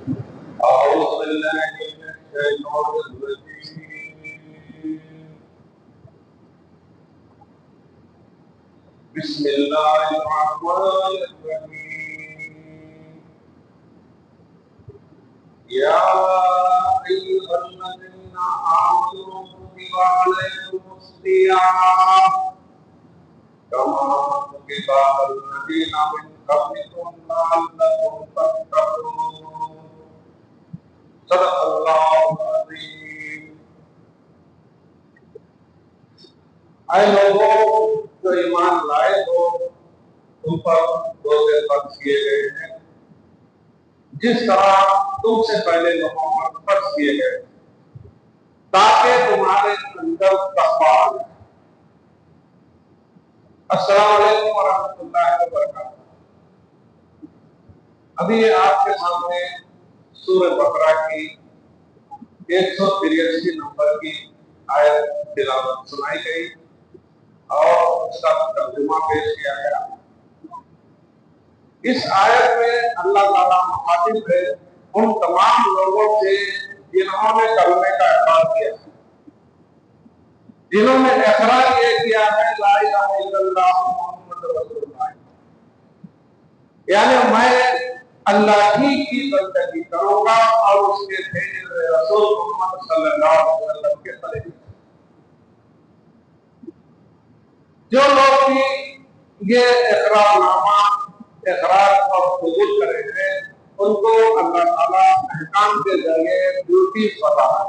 أعوذ بالله من الشيطان الرجيم. بسم الله الرحمن الرحيم. يا أيها الذين آمنوا كتب عليكم الصيام كما كتب على الذين من قبلكم لعلكم تتقون. صدق اللہ العظیم. اے لوگوں جو ایمان لائے ہو تم پر روزے فرض کیے گئے ہیں جس طرح تم سے پہلے لوگوں پر فرض کیے گئے تاکہ تمہارے اندر تقویٰ آئے. السلام علیکم ورحمۃ اللہ وبرکاتہ. ابھی آپ کے سامنے سورہ بقرہ کی 183 نمبر کی آیت تلاوت سنائی گئی اور اس کا ترجمہ پیش کیا گیا. اس آیت میں اللہ تعالیٰ مخاطب ہے ان تمام لوگوں سے جنہوں نے کلمے کا اقرار کیا، جنہوں نے اقرار یہ کیا ہے لا الہ الا اللہ محمد رسول اللہ، یعنی میں اللہ ہی کی بندگی کروں گا اور اس کے بھیجے ہوئے رسول محمد صلی اللہ علیہ وسلم کے طریقے. جو لوگ بھی یہ اقرار نامہ اقرار اور قبول کرے ہیں ان کو اللہ تعالیٰ احکام کے ذریعے ڈیوٹی بتا ہے.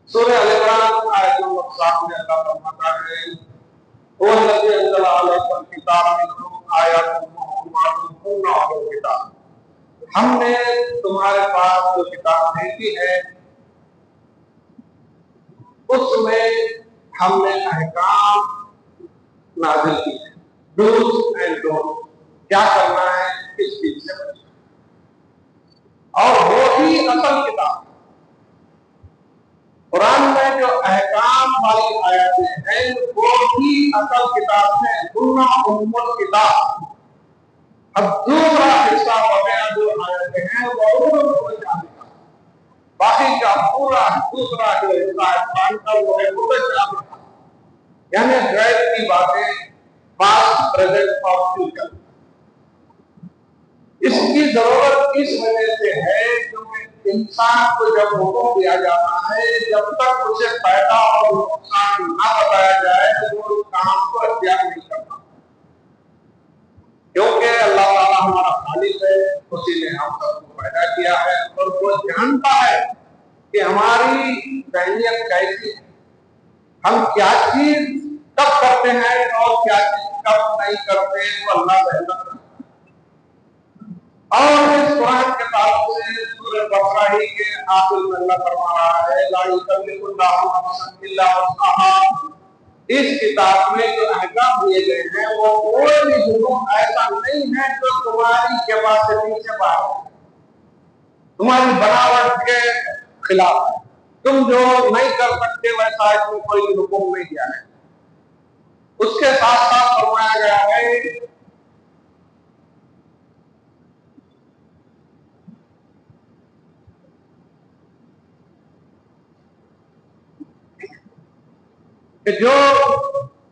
سورہ ال عمران آیت نمبر 7 میں اللہ فرماتا ہے وہ الذی انزل علیک الکتاب منہ آیات محکمات ہن ام الکتاب، ہم نے تمہارے پاس جو کتاب بھیجی ہے اس میں ہم نے احکام نازل کی ہے، ڈوز اینڈ ڈونٹ، کیا کرنا ہے کس چیز سے بچنا. اور وہی اصل کتاب قرآن میں جو احکام والی آیتیں ہیں وہی اصل کتاب ہے سنہ ام الکتاب. اب دوسرا حصہ وغیرہ جو آیتیں ہیں وہ متشابہ، باقی کا پورا دوسرا جو حصہ ہے قرآن کا وہ ہے متشابہ، یعنی غیب کی باتیں، پاسٹ پریزنٹ اور فیوچر. اس کی ضرورت اس وجہ سے ہے کیونکہ انسان کو جب حکم دیا جاتا ہے جب تک اسے فائدہ اور نقصان نہ بتایا جائے تو وہ اس کام کو اختیار نہیں کرتا، کیونکہ اللہ تعالیٰ ہمارا خالق ہے، اسی نے ہم سب کو پیدا کیا ہے اور وہ جانتا ہے کہ ہماری ذہنیت کیسی ہے، ہم کیا چیز کب کرتے ہیں اور کیا چیز کب نہیں کرتے وہ اللہ بہتر ہے. اور اس قرآن کے تعلق سے سورہ بقرہ ہی کے آخر میں اللہ فرما رہا ہے لا یکلف اللہ نفسا الا وسعہا. اس کتاب میں جو احکام دیے گئے ہیں وہ کوئی بھی حکم ایسا نہیں ہے جو تمہاری کیپیسٹی سے باہر ہے، تمہاری بناوٹ کے خلاف ہے، تم جو نہیں کر سکتے ویسا اس میں کوئی حکم نہیں دیا ہے. اس کے ساتھ ساتھ فرمایا گیا ہے کہ جو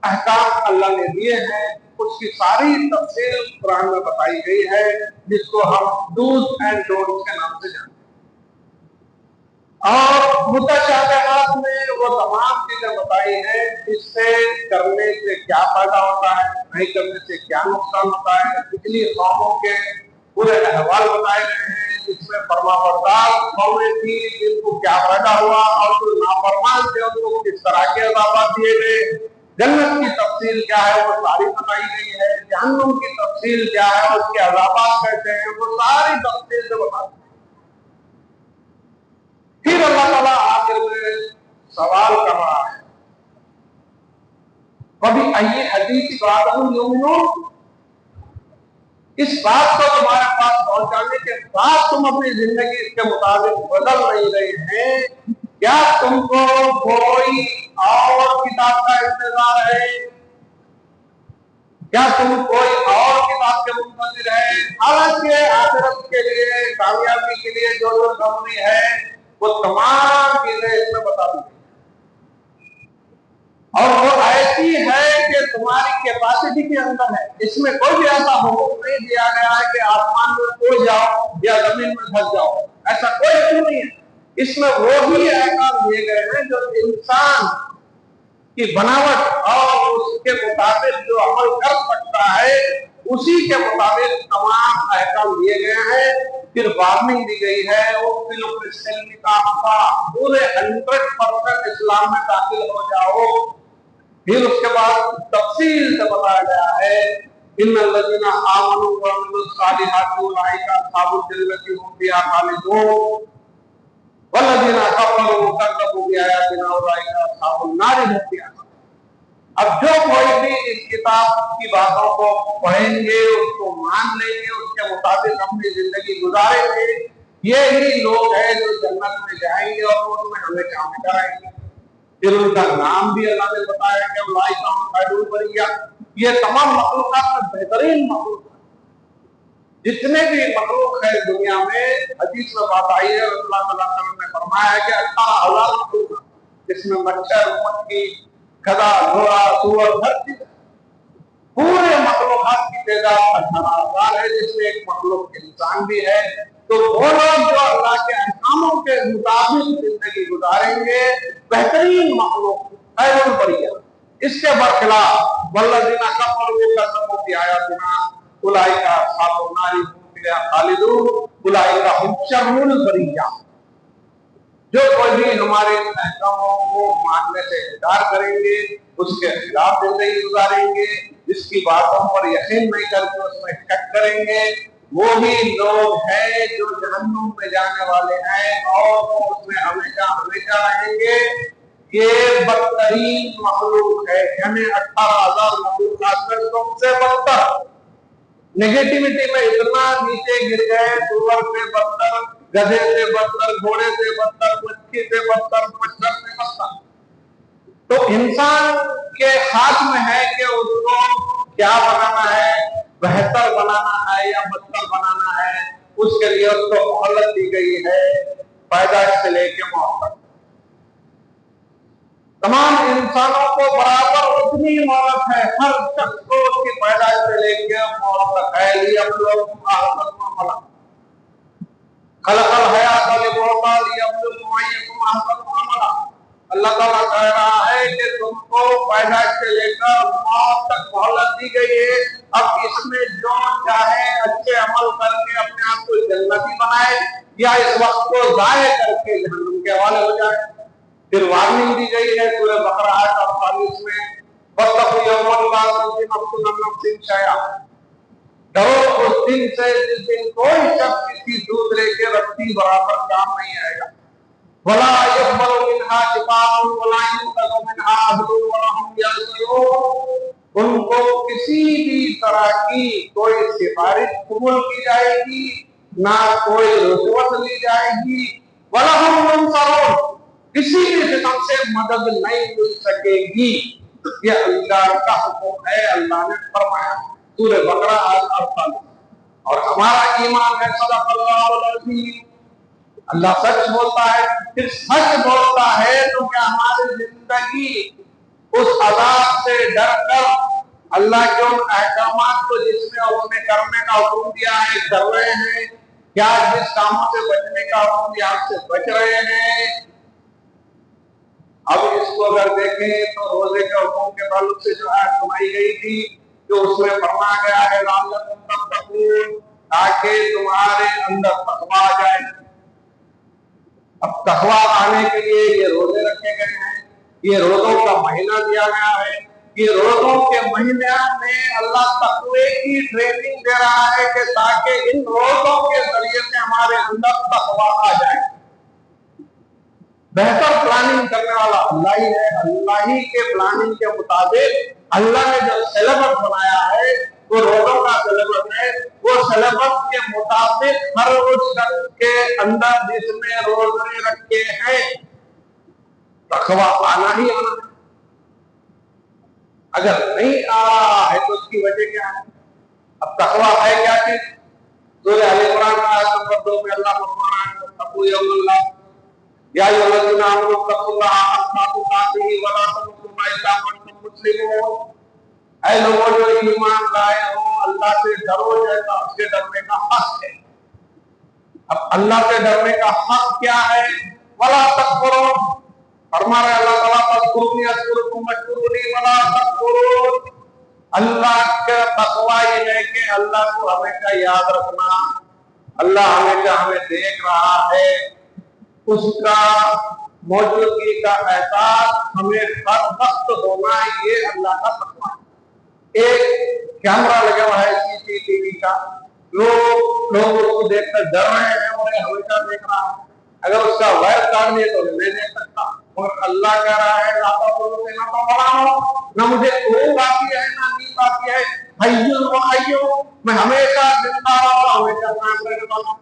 احکام اللہ نے دیے ہیں اس کی ساری تفصیل قرآن میں بتائی گئی ہے جس کو ہم ڈوز اینڈ ڈونٹس کے نام سے جانتے ہیں. اور متشابہات میں وہ تمام چیزیں بتائی ہیں جس سے کرنے سے کیا فائدہ ہوتا ہے، نہیں کرنے سے کیا نقصان ہوتا ہے. پچھلی قوموں کے پورے احوال بتائے گئے ہیں جس میں فرما بردار قومیں تھی جن کو کیا فائدہ ہوا اور جو نافرمان تھے ان کو کس طرح کے عذابات دیے گئے. جنت کی تفصیل کیا ہے وہ ساری بتائی گئی ہے، جہنم کی تفصیل کیا ہے اس کے عذابات کیسے ہیں وہ ساری تفصیل سے بتا. پھر اللہ تعالیٰ آخر میں سوال کر رہا ہے کبھی آئیے حدیث بات اس بات کو تمہارے پاس پہنچانے کے بعد تم اپنی زندگی اس کے مطابق بدل نہیں رہے ہیں، کیا تم کو کوئی اور کتاب کا انتظار ہے؟ کیا تم کوئی اور बात के मुंतज़िर है। हालांकि आखिरत के लिए, कामयाबी के लिए जो जो जरूरी है वो तमाम चीजें इसमें बता दी गई, और वो ऐसी है कि तुम्हारी कैपेसिटी के अंदर है। इसमें कोई भी ऐसा हुक्म नहीं दिया गया है कि आसमान में उड़ जाओ या जमीन में धस जाओ, ऐसा कोई हुक्म नहीं है। इसमें वो ही अहकाम दिए गए हैं जो इंसान की बनावट और उसके मुताबिक जो अमल कर सकता है, उसी के मुताबिक तमाम अहकाम दिए गए हैं। फिर वार्निंग दी गई है, वो पूरे 100% इस्लाम में दाखिल हो जाओ। फिर उसके बाद तफसील से बताया गया है, इन्नल्लज़ीना आमनू व अमिलुस सालिहाति उलाइका अस्हाबुल जन्नति हुम फिहा खालिदून वल्लज़ीना कफ़रू व कज़्ज़बू बिआयातिना उलाइका अस्हाबुन नारि हुम फिहा खालिदून। अब जो कोई भी इस किताब की बातों को पढ़ेंगे, उसको मान लेंगे, उसके मुताबिक अपनी जिंदगी गुजारेंगे, ये ही लोग हैं जो जन्नत में जाएंगे और उसमें हमेशा हमेशा रहेंगे। फिर उनका नाम भी अल्लाह ने बताया कि उलाइका हुम खैरुल बरिया, ये तमाम मखलूकात में बेहतरीन मखलूक है। जितने भी मखलूक है दुनिया में, हदीस में बात आई है, रसूलुल्लाह सल्लल्लाहु अलैहि वसल्लम ने फरमाया है कि 18,000 मखलूक, जिसमें मच्छर, मक्खी, गधा, घोड़ा, सूअर, हर चीज, पूरे मखलूकात की तादाद 18,000 है, जिसमें एक मखलूक इंसान भी है। तो वो लोग जो अल्लाह के अहकामों के मुताबिक जिंदगी गुजारेंगे, बेहतरीन मखलूक, खैरुल बरिया। इसके बरखिलाफ वल्लज़ीना कफ़रू व कज़्ज़बू बिआयातिना उलाइका अस्हाबुन नारि हुम फिहा खालिदून उलाइका हुम शर्रुल बरिया। जो कोई भी हमारे अहकामों को मानने से इनकार करेंगे, उसके खिलाफ जिंदगी गुजारेंगे, जिसकी बातों पर यकीन नहीं करके उसमें शक करेंगे, वो ही लोग हैं जो जहन्नुम में जाने वाले हैं और वो उसमें हमेशा हमेशा रहेंगे। ये बदतरीन मखलूक है, यानी 18,000 मखलूकात में सबसे बदतर। नेगेटिविटी में इतना नीचे गिर गए, सूअर से बदतर, गधे से बदतर, घोड़े से बदतर, मक्खी से बदतर, मच्छर से बदतर। तो इंसान के हाथ में है कि उसको क्या बनाना है, बेहतर बनाना है या बदतर बनाना है। उसके लिए उसको मोहलत दी गई है, पैदाइश से लेकर मौत तक। तमाम इंसानों को बराबर उतनी मोहलत है, हर शख्स को उसकी पैदाइश से लेकर मौत तक है। खलकल हयात लिमौता लियब्लुवकुम अय्युकुम अहसनु अमला। अल्लाह ताला कह रहा है कि तुमको पैदाइश से लेकर मौत तक मोहलत दी गई है। अब इसमें जो चाहे अच्छे अमल करके अपने आप को जन्नती बनाए, या इस वक्त को जाये करके जहन्नुम के हवाले हो जाए। फिर वार्निंग दी गई है सूरह बकरा आयत 48 में, वत्तक़ू यौमन ला तज़्ज़ी नफ्सुन अन नफ्सिन शैआ। डरो उस दिन से जिस दिन कोई शख्स किसी दूसरे के रत्ती बराबर काम नहीं आएगा। वला यक़बलु मिन्हा शिफ़ाअन वला युक़ज़ु मिन्हा अदलुन वला हुम यंसुरून। उनको किसी भी तरह की कोई सिफारिश कबूल की जाएगी, ना कोई रुश्वत ली जाएगी, वला हुम यंसुरून, किसी भी किस्म से मदद नहीं मिल सकेगी। ये अल्लाह का हुक्म है, अल्लाह ने फरमाया सूरह बकरा आयत 48। और हमारा ईमान है सदक़ल्लाहुल अज़ीम, अल्लाह सच बोलता है। फिर सच बोलता है तो क्या हमारी जिंदगी उस अज़ाब से डर कर अल्लाह के उन अहकामात को जिसमें उसने करने का हुक्म दिया है कर रहे हैं? क्या जिस कामों से बचने का हुक्म दिया उससे बच रहे हैं? अब इसको अगर देखें तो रोजे के हुक्म के ताल्लुक से जो आयत सुनाई गई थी, जो उसमें फरमाया गया है लअल्लकुम तत्तकून, ताकि तुम्हारे अंदर तकवा आ जाए। अब तकवा आने के लिए ये रोजे रखे गए हैं, ये रोजों का महीना दिया गया है। ये रोजों के महीने में अल्लाह तकवे की ट्रेनिंग दे रहा है कि ताकि इन रोजों के जरिए से हमारे अंदर तकवा आ जाए। बेहतर प्लानिंग करने वाला अल्लाह ही है। अल्लाह ही के प्लानिंग के मुताबिक अल्लाह ने जो सिलेबस बनाया है वो रोजों का सिलेबस है। वो सिलेबस के मुताबिक हर उस शख्स के अंदर जिसमें रोजे रखे हैं तकवा आना ही आना है। अगर नहीं आ रहा है तो उसकी वजह क्या है? اب تقویٰ ہے کیا چیز؟ سورہ آل عمران کا آیت نمبر 2 میں اللہ فرماتا ہے واتقوا یوما لا یا ایھا الذین آمنوا اتقوا اللہ حق تقاته ولا تموتن الا وانتم مسلمون۔ اے لوگوں جو ایمان لائے ہو اللہ سے ڈرو جیسا اس کے ڈرنے کا حق ہے۔ اب اللہ سے ڈرنے کا حق کیا ہے؟ ولا تکفروا، فرما رہے اللہ تعالیٰ فاذکرونی اذکرکم واشکروا لی ولا تکفرون۔ اللہ کا تقویٰ یہ ہے کہ اللہ کو ہمیشہ یاد رکھنا، اللہ ہمیشہ ہمیں دیکھ رہا ہے، اس کا موجودگی کا احساس ہمیں ہر وقت ہونا، یہ اللہ کا تقویٰ ہے۔ ایک کیمرہ لگا ہوا ہے CCTV کا، لوگ اس کو دیکھ کر ڈر رہے ہیں اور یہ ہمیشہ دیکھ رہا ہے، اگر اس کا وائر کاٹ دے تو نہیں دیکھ سکتا۔ اور اللہ کہہ رہا ہے نہ مجھے اونگ آتی ہے نہ نیند آتی ہے، حی و میں ہمیشہ زندہ رہا اور ہمیشہ قائم رہنے والا ہوں۔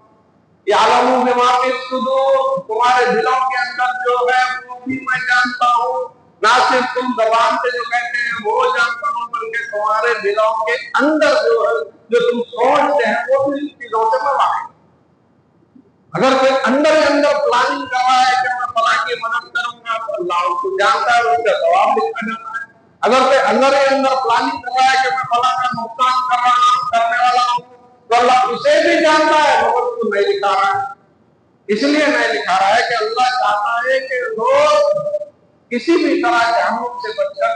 یعلم بما فی الصدور، تمہارے دلوں کے اندر جو ہے وہ بھی میں جانتا ہوں، نہ صرف تم زبان سے جو کہتے ہیں وہ جانتا ہوں بلکہ تمہارے دلوں کے اندر جو ہے جو تم سوچتے ہیں وہ بھی چیزوں سے میں واقف ہوں۔ اگر کوئی اندر ہی اندر پلاننگ کر رہا ہے کہ میں فلاں کی مدد کروں گا تو اللہ اس کو جانتا ہے، اس کا ثواب لکھا جاتا ہے۔ اگر کوئی اندر ہی اندر پلاننگ کر رہا ہے کہ میں فلاں کا نقصان کرنے والا ہوں تو اللہ اسے بھی جانتا ہے مگر اس کو نہیں لکھا رہا ہے۔ اس لیے نہیں لکھا رہا ہے کہ اللہ چاہتا ہے کہ لوگ کسی بھی طرح جہنم سے بچ کر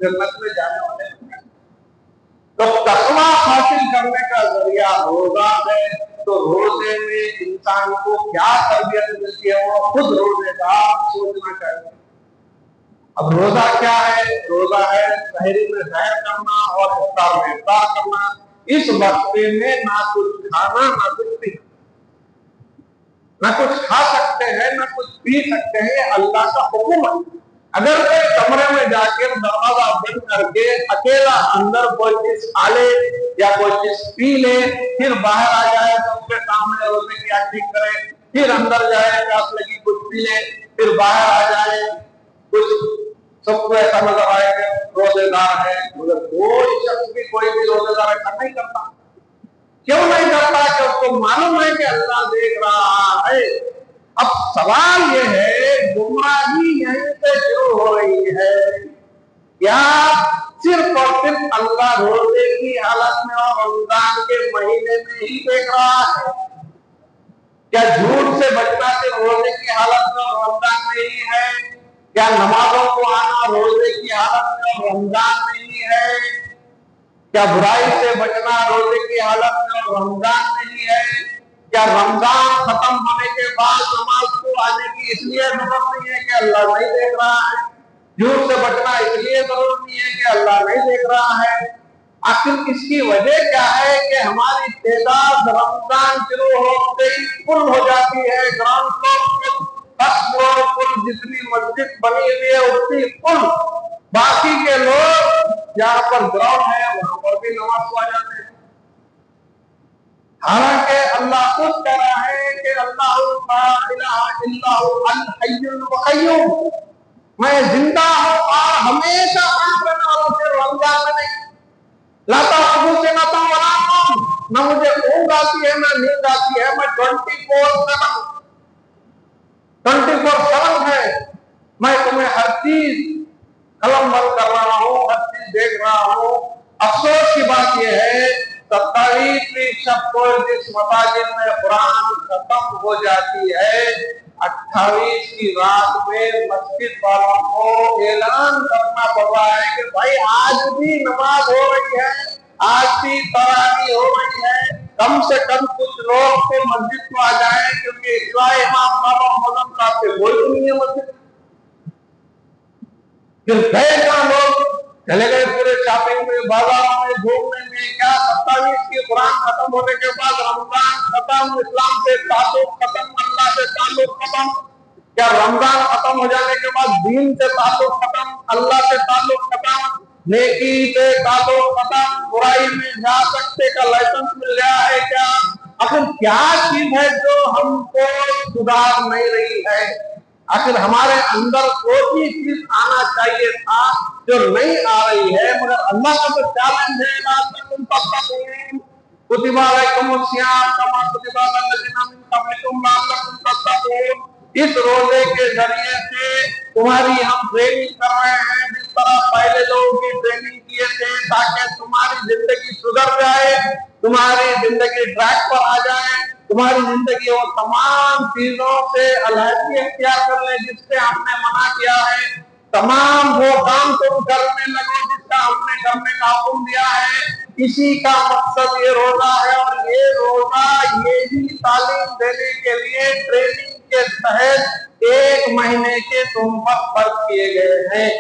جنت میں جانے والے ہیں۔ تو تقویٰ حاصل کرنے کا ذریعہ روزہ ہے، تو روزے میں انسان کو کیا تربیت ملتی ہے وہ خود روزے کا سوچنا چاہیے۔ اب روزہ کیا ہے؟ روزہ ہے سحری میں سحر کرنا اور افطار میں افطار کرنا، اس وقت میں نہ کچھ کھانا نہ کچھ پینا، نہ کچھ کھا سکتے ہیں نہ کچھ پی سکتے ہیں، اللہ کا حکم ہے۔ اگر کوئی کمرے میں جا کے دروازہ بند کر کے اکیلا اندر کوئی چیز کھا لے یا کوئی چیز پی لے پھر باہر آ جائے تو اس کے سامنے روزے کی ایکٹنگ کرے، پھر اندر جائے پیاس لگی کچھ پی لے پھر باہر آ جائے، کچھ سب کو ایسا نظر آئے کہ روزے دار ہے، مگر کوئی شخص بھی کوئی بھی روزے دار ایسا نہیں کرتا۔ کیوں نہیں کرتا؟ کہ اس کو معلوم ہے کہ اللہ دیکھ رہا ہے۔ اب سوال یہ ہے گمراہی یہیں سے شروع ہو رہی ہے، کیا صرف اور صرف اللہ روزے کی حالت میں اور رمضان کے مہینے میں ہی دیکھ رہا ہے؟ کیا جھوٹ سے بچنا صرف روزے کی حالت میں اور رمضان میں ہی ہے؟ کیا نمازوں کو آنا روزے کی حالت میں اور رمضان میں ہی ہے؟ کیا برائی سے بچنا روزے کی حالت میں اور رمضان میں ہی ہے؟ کیا رمضان ختم ہونے کے بعد نماز کو آنے کی اس لیے ضرورت نہیں ہے کہ اللہ نہیں دیکھ رہا ہے؟ جھوٹ سے بچنا اس لیے ضرورت نہیں ہے کہ اللہ نہیں دیکھ رہا ہے؟ آخر اس کی وجہ کیا ہے کہ ہماری تعداد رمضان شروع ہوتے ہی فل ہو جاتی ہے، گراؤنڈ فلور فرسٹ فلور فل، جتنی مسجد بنی ہوئی ہے اتنی فل، باقی کے لوگ جہاں پر گراؤنڈ ہے وہاں پر بھی نماز کو آ جاتے ہیں۔ حالانکہ اللہ خود کہہ رہا ہے کہ اللہ لا الہ الا هو الحی القیوم، میں زندہ ہوں اور ہمیشہ قائم رہنے والا، صرف رمضان میں نہیں۔ لا تأخذہ سنۃ ولا نوم، نہ مجھے اونگ آتی ہے نہ نیند آتی ہے، میں 24/7 ہے، میں تمہیں ہر چیز قلم بند کر رہا ہوں، ہر چیز دیکھ رہا ہوں۔ افسوس کی بات یہ ہے 27ویں شب کو جس مساجد میں قرآن ختم ہو جاتی ہے 28 کی رات میں مسجد والوں کو اعلان کرنا پڑ رہا ہے کہ بھائی آج بھی نماز ہو رہی ہے، آج بھی تراویح ہو رہی ہے، کم سے کم کچھ لوگ تو مسجد کو آ جائیں، کیونکہ اصلاح امام صاحب اور مدن صاحب سے کوئی نہیں ہے مسجد۔ پھر گئے کہاں لوگ؟ چلے گئے پورے شاپنگ میں، بازاروں میں، گھومنے میں۔ کیا 27 کی قرآن ختم ہونے کے بعد رمضان ختم، اسلام سے تعلق ختم، اللہ سے تعلق ختم؟ کیا رمضان ختم ہو جانے کے بعد دین سے تعلق ختم، اللہ سے تعلق ختم، نیکی سے تعلق ختم، برائی میں جا سکتے کا لائسنس مل گیا ہے کیا؟ آخر کیا چیز ہے جو ہم کو سدھار نہیں رہی ہے؟ آخر ہمارے اندر کوئی چیز آنا چاہیے تھا جو नहीं आ रही है, मगर अल्लाह का तो चैलेंज है, लाकुम तत्तकून कुतिबा अलैकुमुस सियाम कमा कुतिबा अलल लज़ीना मिन क़ब्लिकुम लअल्लकुम तत्तकून। इस रोजे के जरिए से तुम्हारी हम ट्रेनिंग कर रहे हैं, जिस तरह पहले लोगों की ट्रेनिंग किए थे, ताकि तुम्हारी जिंदगी सुधर जाए, तुम्हारी जिंदगी ट्रैक पर आ जाए, तुम्हारी जिंदगी वो तमाम चीजों से अलहदगी इख्तियार कर ले जिससे हमने मना किया है, तमाम वो काम तुम करने लगे जिसका हमने करने का हुक्म दिया है। इसी का मकसद ये रोजा है, और ये रोजा यही तालीम देने के लिए ट्रेनिंग के तहत 1 महीने के तुम पर फर्ज किए गए हैं।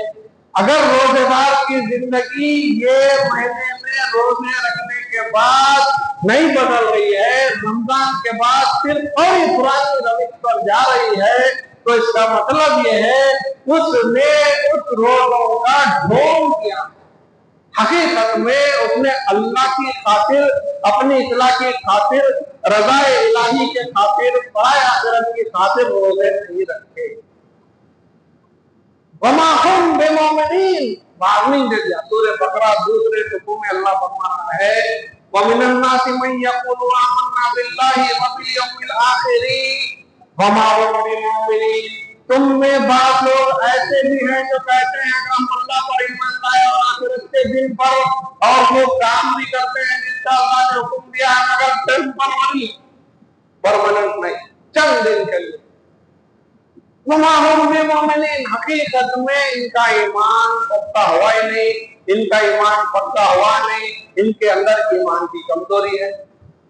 अगर रोजेदार की जिंदगी ये महीने में रोजे रखने के बाद नहीं बदल रही है, रमजान के बाद सिर्फ पुरानी रविश पर जा रही है, तो इसका मतलब ये है उसने उस रोजों का ढोंग किया। हकीकत में उसने अल्लाह की खातिर, अपनी इस्लाह की खातिर, रज़ाए इलाही के खातिर, फ़राए आखिरत की खातिर रोजे नहीं रखे। वमा हुम बिमुमिनीन, वार्निंग दे दिया। सूरह बकरा दूसरे रुकू में अल्लाह फरमा रहा है, वमिनन नासि मन यक़ूलु आमन्ना बिल्लाहि व बिल यौमिल आखिर वमा हुम बिमुमिनीन। तुम में बात लोग ऐसे भी हैं जो कहते हैं कि हम अल्लाह पर ईमान लाए और आखिरत के दिन पर, और वो काम भी करते हैं जिसका अल्लाह ने हुक्म दिया है, मगर टेम्पररी, परमानेंट नहीं, चंद दिन के लिए। हकीकत में इनका ईमान पक्का हुआ ही नहीं, इनका ईमान पक्का हुआ नहीं, इनके अंदर ईमान की कमजोरी है।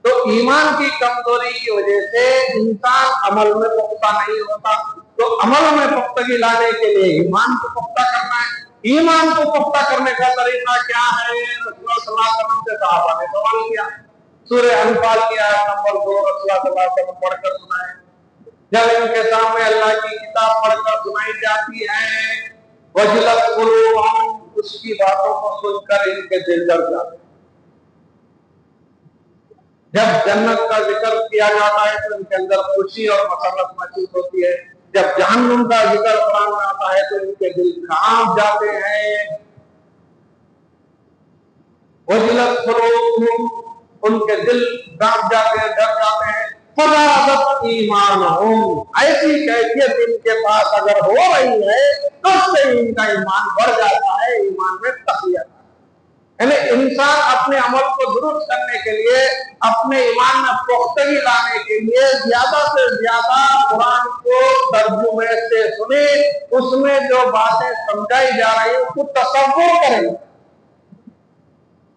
तो ईमान की कमजोरी की वजह से इंसान अमल में पुख्ता नहीं होता। तो अमल में पुख्तगी लाने के लिए ईमान को पुख्ता करना है। ईमान को पुख्ता करने का तरीका क्या है? रसूलुल्लाह सल्लल्लाहु अलैहि वसल्लम से सहाबा ने सवाल किया। सूरह अनफाल की आयत नंबर 2 रसूलुल्लाह सल्लल्लाहु अलैहि वसल्लम पढ़कर सुनाए। जब इनके सामने अल्लाह की किताब पढ़कर सुनाई जाती है, वजलत कुलूबुहुम, उसकी बातों को सुनकर इनके दिल डर जाते हैं। जब जन्नत का जिक्र किया जाता है तो इनके अंदर खुशी और मसरत महसूस होती है। जब जहन्नुम का जिक्र कुरान में आता है तो इनके दिल कांप जाते हैं। वजलत कुलूबुहुम, उनके दिल कांप जाते हैं, डर जाते हैं। फज़ादत ईमानुहुम, ऐसी कैफियत इनके पास अगर हो रही है तो उससे इनका ईमान बढ़ जाता है, ईमान में तक़वियत। यानी इंसान अपने अमल को दुरुस्त करने के लिए, अपने ईमान में पुख्तगी लाने के लिए ज्यादा से ज्यादा कुरान को तर्जुमे से सुने, उसमें जो बातें समझाई जा रही है उसको तसव्वुर करें।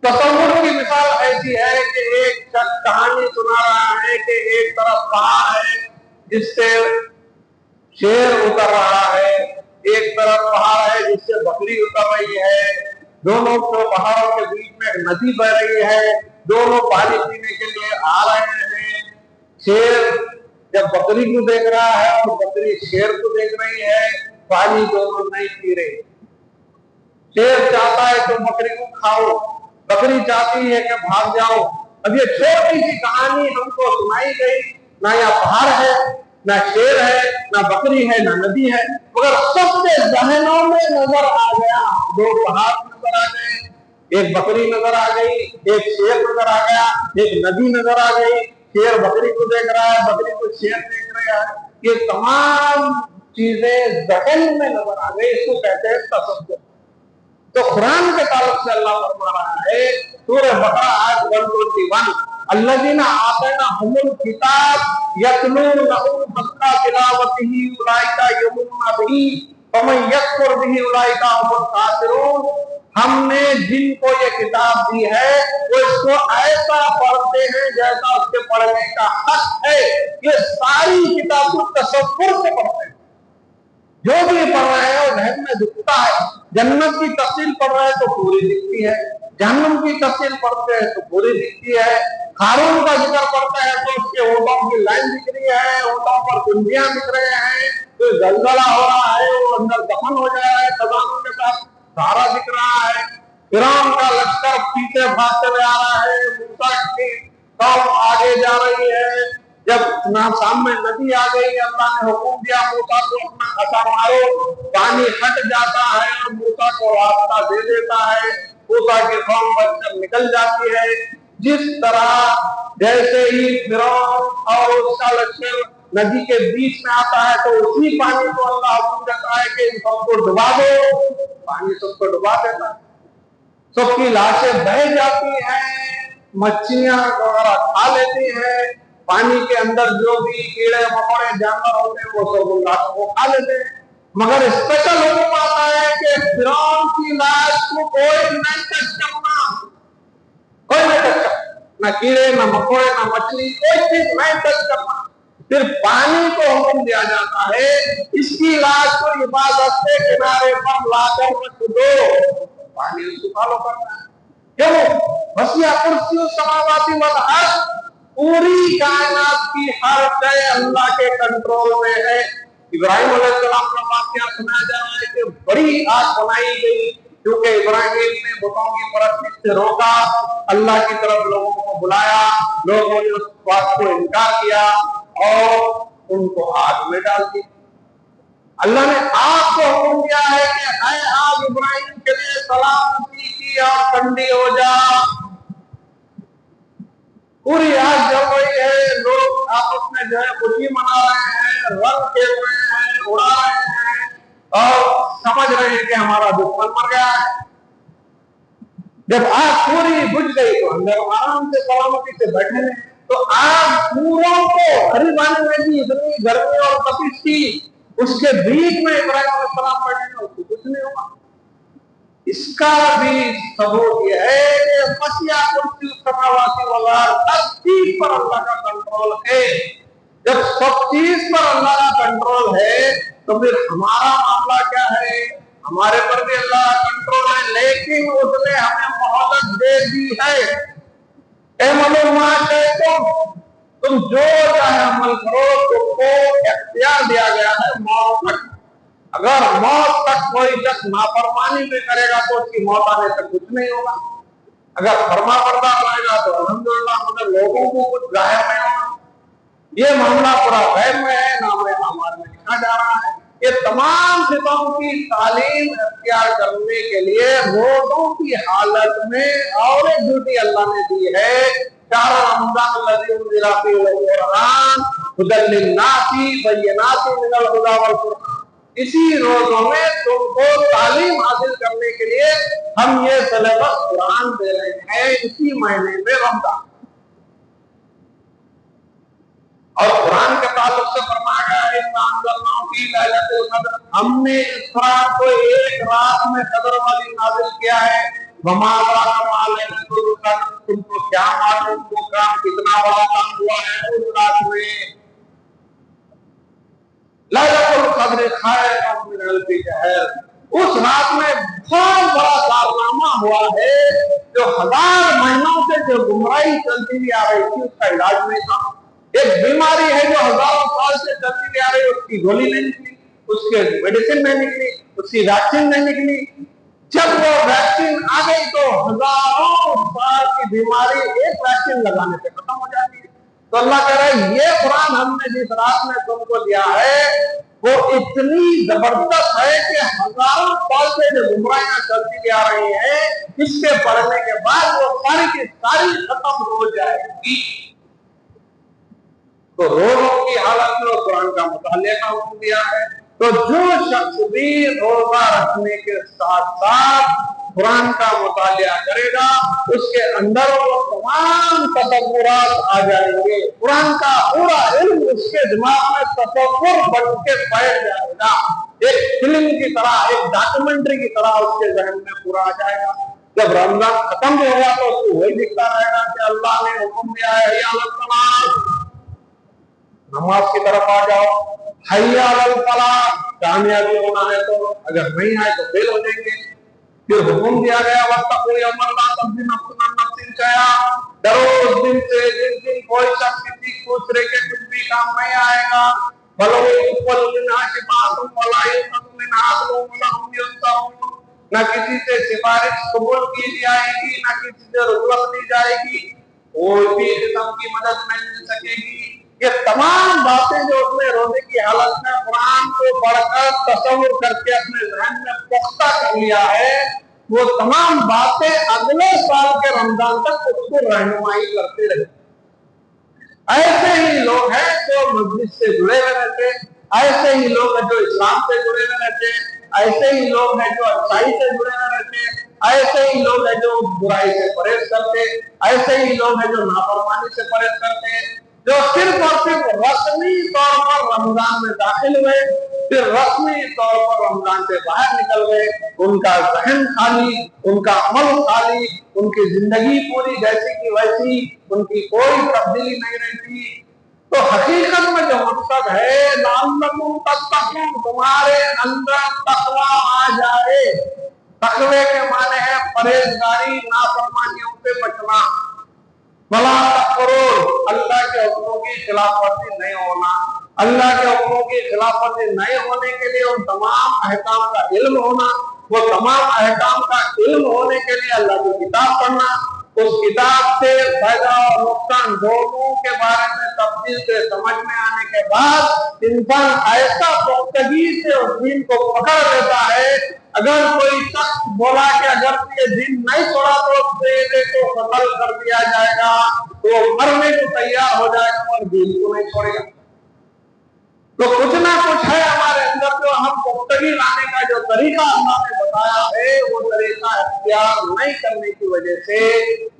तसव्वुर की मिसाल ऐसी है कि एक शख्स कहानी सुना रहा है कि एक तरफ पहाड़ है जिससे शेर उतर रहा है, एक तरफ पहाड़ है जिससे बकरी उतर रही है, दोनों को पहाड़ों के बीच में एक नदी बह रही है, दोनों पानी पीने के लिए आ रहे हैं। शेर जब बकरी को देख रहा है और बकरी शेर को देख रही है, पानी दोनों नहीं पी रही। शेर चाहता है तो बकरी को खाओ, बकरी चाहती है कि भाग जाओ। अब ये छोटी सी कहानी हमको सुनाई गई, ना यहाँ पहाड़ है, ना शेर है, ना बकरी है, ना नदी है, मगर सबके जहनों में नजर आ गया, 2 पहाड़ नजर आ गए, एक बकरी नजर आ गई, एक शेर नजर आ गया, एक नदी नजर आ गई। शेर बकरी को देख रहा है, बकरी को शेर देख रहा है। ये तमाम चीजें जहन में नजर आ गई, इसको कहते हैं तसव्वुर। तो कुरान के ताल्लुक से अल्लाह फरमा रहा है, सूरह बकरा आयत 121, अल्लज़ीना आतैनाहुमुल किताब यतलूनहु हक़्क़ा तिलावतिही उलाइका युमिनूना बिही वमन यकफुर बिही उलाइका हुमुल काफिरून। हमने जिनको ये किताब दी है वो इसको ऐसा पढ़ते हैं जैसा उसके पढ़ने का हक है। ये सारी किताब को तसव्वुर से पढ़ते हैं, जो भी पढ़ रहे हैं वो जहन में दिखता है। जन्नत की तफसील पढ़ रहे हैं तो पूरी दिखती है, जहन्नुम की तफसील पढ़ते हैं तो पूरी दिखती है। हारून का जिक्र पढ़ते हैं तो उसके होठों की लाइन दिख रही है, होठों पर कुंजियां दिख रहे हैं, तो जलजला हो रहा है, वो अंदर दफन हो जा रहा है, खजानों के साथ सारा दिख रहा है। फिरौन का लश्कर पीछे भागते हुए आ रहा है, मूसा की कौम आगे जा रही है। जब जनाब सामने नदी आ गई, अल्लाह ने हुक्म दिया मूसा को अपना असा मारो, पानी हट जाता है और मूसा को रास्ता दे देता है, मूसा की कौम बचकर निकल जाती है। जिस तरह जैसे ही फिरौन और उसका लश्कर नदी के बीच में आता है तो उसी पानी को अल्लाह हुक्म देता है कि इन सबको डुबा दो, पानी सबको डुबा देता है, सबकी लाशें बह जाती हैं, मच्छलियां वगैरह खा लेती हैं, पानी के अंदर जो भी कीड़े मकोड़े जानवर होते हैं वो सब उन लाशों को खा लेते हैं। मगर स्पेशल हुक्म आता है कि फिरौन की लाश को कोई नहीं टच करना, कोई नहीं टच करना, ना कीड़े ना मकोड़े ना मछली, कोई चीज नहीं टच करना। फिर पानी को हुक्म दिया जाता है इसकी लाश को इबादत के किनारे पर लाकर रख दो, पानी उसको फॉलो करना है। क्यों? वसिया कुर्सी समावाती वल अर्श, पूरी कायनात की हर शय अल्लाह के कंट्रोल में है। इब्राहिम अलैहिस्सलाम का वाकया सुनाया जा रहा है कि बड़ी आग बनाई गई क्योंकि इब्राहिम ने बुतों की परस्ती से रोका, अल्लाह की तरफ लोगों को बुलाया, लोगों ने उस बात को इनकार किया और उनको आग में डाल दिया। अल्लाह ने आग को हुक्म दिया है कि ऐ आग इब्राहिम के लिए सलामती की और ठंडी हो जा। पूरी आग जल रही है, लोग आपस में जो है खुशी मना रहे हैं, रंग खेल रहे हैं, उड़ा रहे हैं और समझ रहे हैं कि हमारा दुश्मन मर गया है। जब आग पूरी बुझ गई तो अंदर आराम से सलामती से बैठे हैं। तो आग पूरों को हरिबानी में भी इतनी गर्मी और तपिश थी, उसके बीच में इब्राहिम अलैहिस्सलाम बैठे हैं, उसको कुछ नहीं होगा। इसका भी सबूत यह है कि वसिया कुर्सी समावाती वल अर्श, हर चीज पर अल्लाह का कंट्रोल है। जब सब चीज पर अल्लाह का कंट्रोल है तो फिर हमारा मामला क्या है? हमारे पर भी अल्लाह का कंट्रोल है, लेकिन उसने हमें मोहलत दे दी है। तुम जो चाहे अमल करो, तुमको इख्तियार दिया गया है मौत तक। अगर मौत तक कोई शख्स नाफरमानी में करेगा तो उसकी मौत आने तक कुछ नहीं होगा। अगर फरमा बरदार रहेगा तो अल्हम्दुलिल्लाह, मगर लोगों को कुछ जाहिर नहीं होगा। ये मामला पूरा गैब में है, नाम हमारे में लिखा जा रहा है। ये तमाम सितों की तालीम इख्तियार करने के लिए रोजों की हालत में और एक ड्यूटी अल्लाह ने दी है। शाहर रमजान लज़ी उन्ज़िला फ़ीहिल क़ुरआन हुदल लिन्नासी बय्यिनातिन मिनल हुदा वल फ़ुरक़ान। इसी रोजों में तुमको तालीम हासिल करने के लिए हम ये सिलेबस कुरान दे रहे हैं, इसी महीने में रमजान। और कुरान के ताल्लुक से फरमाया गया है लैलतुल क़द्र, हमने इस कुरान को एक रात में कदर वाली नाज़िल किया है। वमा अदराका लैलतुल क़द्र, तुमको क्या मालूम वो काम कितना बड़ा काम हुआ है उस रात में। लैलतुल क़द्र खैरुम मिन अल्फ़ि शहर, उस रात में बहुत बड़ा कारनामा हुआ है। जो 1000 महीनों से जो गुमराही चलती हुई आ रही थी उसका इलाज नहीं था। एक बीमारी है जो हजारों साल से चलती हुई आ रही है, उसकी गोली नहीं निकली, उसके मेडिसिन नहीं निकली, उसकी वैक्सीन नहीं निकली। जब वो वैक्सीन आ गई तो हजारों साल की बीमारी एक वैक्सीन लगाने से खत्म हो जाती है। तो अल्लाह कह रहा है ये कुरान हमने जिस रात में तुमको दिया है वो इतनी जबरदस्त है कि हजारों साल से जो गुमराहियां चलती हुई आ रही है, इसके पढ़ने के बाद वो सारी की सारी खत्म हो जाएगी। तो रोजों की हालत में कुरान का मुताले का हुक्म दिया है। तो जो शख्स भी रोजा रखने के साथ साथ कुरान का मुताला करेगा, उसके अंदर वो तमाम तसव्वुरात आ जाएंगे। कुरान का पूरा इल्म उसके दिमाग में तसव्वुर बन के बैठ जाएगा। एक फिल्म की तरह, एक डॉक्यूमेंट्री की तरह उसके जहन में पूरा आ जाएगा। जब रमजान खत्म भी होगा तो उसको वही दिखता रहेगा कि अल्लाह ने हुक्म दिया है हय्या अलल फलाह, नमाज की तरफ आ जाओ, हय्या अलल फलाह, कामयाबी होना है तो, अगर नहीं आए तो फेल हो जाएंगे। फिर हुक्म दिया गया वत्तक़ू यौमन ला तज़्ज़ी नफ्सुन अन नफ्सिन शैआ, डरो उस दिन से जिस दिन कोई शख्स किसी दूसरे के कुछ भी काम नहीं आएगा। वलो युक़बलु मिन्हा शिफ़ाअतुन वला युख़ज़ु मिन्हा अदलुन वला हुम युनज़रून, न किसी से सिफारिश कबूल की जाएगी, न किसी से रुश्वत ली जाएगी, कोई भी किस्म की मदद नहीं मिल सकेगी। ये तमाम बातें जो उसने रोजे की हालत में कुरान को पढ़कर तसव्वुर करके अपने जहन में पुख्ता कर लिया है, वो तमाम बातें अगले साल के रमजान तक उसको रहनुमाई करते रहे। ऐसे ही लोग हैं जो मस्जिद से जुड़े हुए रहते, ऐसे ही लोग हैं जो इस्लाम से जुड़े हुए रहते, ऐसे ही लोग हैं जो अच्छाई से जुड़े हुए रहते, ऐसे ही लोग हैं जो बुराई से परहेज करते, ऐसे ही लोग हैं जो नाफरमानी से परहेज करते, जो सिर्फ और सिर्फ रस्मी तौर पर रमजान में दाखिल हुए, फिर रस्मी तौर पर रमजान से बाहर निकल गए, उनका जहन खाली, उनका अमल खाली, उनकी जिंदगी पूरी जैसी की वैसी, उनकी कोई तब्दीली नहीं रहती। तो हकीकत में जो मकसद है, लअल्लकुम तत्तकून, तुम्हारे अंदर तकवा आ जाए। तकवे के माने है परहेजगारी, नाफरमानियों से बचना, भला करो, अल्लाह के हुक्मों की खिलाफवर्जी नहीं होना। अल्लाह के हुक्मों की खिलाफवर्जी नहीं होने के लिए उन तमाम अहकाम का इल्म होना, वो तमाम अहकाम का इल्म होने के लिए अल्लाह की किताब पढ़ना, उस किताब से फायदा और नुकसान दोनों के बारे में तफसील से समझ में आने के बाद इंसान ऐसा पुख्तगी से उस दीन को पकड़ लेता है। अगर कोई शख्स बोला कि अगर ये दिन नहीं छोड़ा तो तेरे को कत्ल कर दिया जाएगा, तो मरने को तैयार हो जाएगा और दीन को नहीं छोड़ेगा। तो कुछ ना कुछ है हमारे अंदर जो हम पुख्तगी लाने का जो तरीका अल्लाह ने बताया है, वो तरीका इख्तियार नहीं करने की वजह से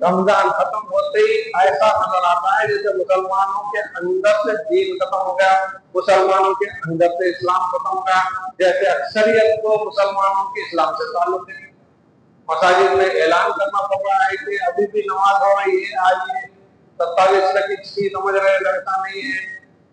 रमजान खत्म होते ही ऐसा नजर आता है जैसे मुसलमानों के अंदर से दीन खत्म हो गया, मुसलमानों के अंदर से इस्लाम खत्म हो गया, जैसे अक्सरियत को मुसलमानों के इस्लाम से ताल्लुक नहीं। मसाजिद में ऐलान करना पड़ रहा है कि अभी भी नमाज हो रही है, आइए 27 तक इसकी समझ रहे, ऐसा नहीं है।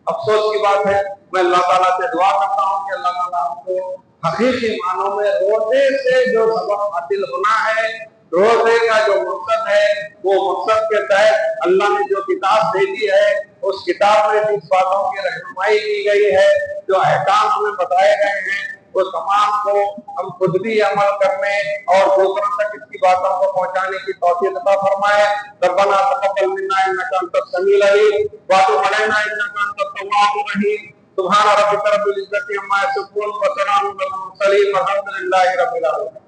अफसोस की बात है। मैं अल्लाह ताला से दुआ करता हूँ कि अल्लाह ताला हमको हकीकी मानों में रोजे से जो सबक हासिल होना है, रोजे का जो मकसद है, वो मकसद के तहत अल्लाह ने जो किताब भेजी है, उस किताब में जिस बातों की रहनुमाई की गई है, जो अहकाम हमें बताए गए हैं, वो तमाम को हम खुद भी अमल करने और दूसरों तक इसकी बातों को पहुंचाने की तौफीक अता फरमाए। रब्बना तक़ब्बल मिन्ना इन्नका अंतस समीउल अलीम व तुब अलैना इन्नका अंतत तव्वाबुर रहीम। सुब्हान रब्बिका रब्बिल इज्जति अम्मा यसिफून व सलामुन अलल मुरसलीन वल्हम्दुलिल्लाहि रब्बिल आलमीन।